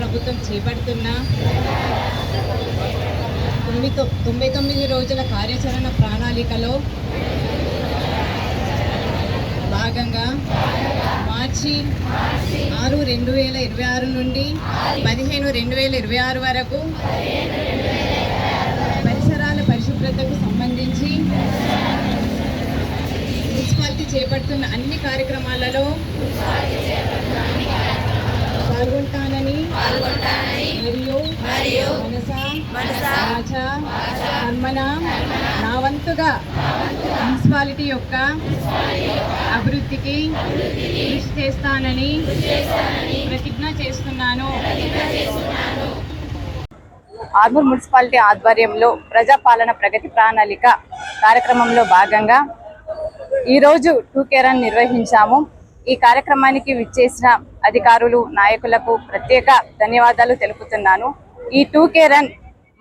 ప్రభుత్వం చేపడుతున్న 99 రోజుల కార్యాచరణ ప్రణాళికలో భాగంగా మార్చి 6, 2026 నుండి 15, 2026 వరకు పరిసరాల పరిశుభ్రతకు సంబంధించి మున్సిపాలిటీ చేపడుతున్న అన్ని కార్యక్రమాలలో పాల్గొంటానని మరియు మనస వాచ కర్మణ నా వంతుగా మున్సిపాలిటీ యొక్క అభివృద్ధికి కృషి చేస్తానని ప్రతిజ్ఞ చేస్తున్నాను. ఆర్మూర్ మున్సిపాలిటీ ఆధ్వర్యంలో ప్రజాపాలన ప్రగతి ప్రణాళిక కార్యక్రమంలో భాగంగా ఈరోజు 2K రన్ నిర్వహించాము. ఈ కార్యక్రమానికి విచ్చేసిన అధికారులు, నాయకులకు ప్రత్యేక ధన్యవాదాలు తెలుపుతున్నాను. ఈ 2K రన్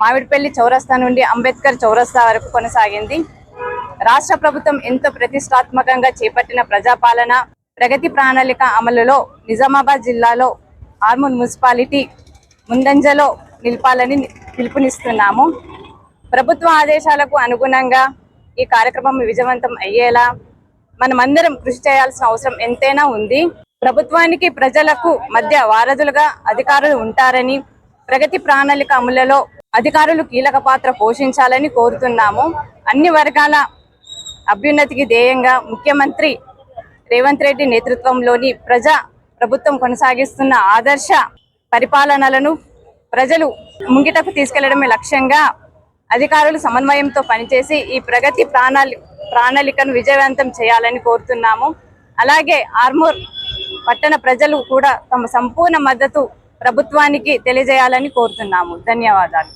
మామిడిపల్లి చౌరస్తా నుండి అంబేద్కర్ చౌరస్తా వరకు కొనసాగింది. రాష్ట్ర ప్రభుత్వం ఎంతో ప్రతిష్టాత్మకంగా చేపట్టిన ప్రజాపాలన ప్రగతి ప్రణాళిక అమలులో నిజామాబాద్ జిల్లాలో ఆర్మూర్ మున్సిపాలిటీ ముందంజలో నిలపాలని పిలుపునిస్తున్నాము. ప్రభుత్వ ఆదేశాలకు అనుగుణంగా ఈ కార్యక్రమం విజయవంతం అయ్యేలా మనమందరం కృషి చేయాల్సిన అవసరం ఎంతైనా ఉంది. ప్రభుత్వానికి ప్రజలకు మధ్య వారధులుగా అధికారులు ఉంటారని, ప్రగతి ప్రణాళిక అమలులో అధికారులు కీలక పాత్ర పోషించాలని కోరుతున్నాము. అన్ని వర్గాల అభ్యున్నతికి ధ్యేయంగా ముఖ్యమంత్రి రేవంత్ రెడ్డి నేతృత్వంలోని ప్రభుత్వం కొనసాగిస్తున్న ఆదర్శ పరిపాలనలను ప్రజలు ముంగిటకు తీసుకెళ్లడమే లక్ష్యంగా అధికారులు సమన్వయంతో పనిచేసి ఈ ప్రగతి ప్రణాళికను విజయవంతం చేయాలని కోరుతున్నాము. అలాగే ఆర్మూర్ పట్టణ ప్రజలు కూడా తమ సంపూర్ణ మద్దతు ప్రభుత్వానికి తెలియజేయాలని కోరుతున్నాము. ధన్యవాదాలు.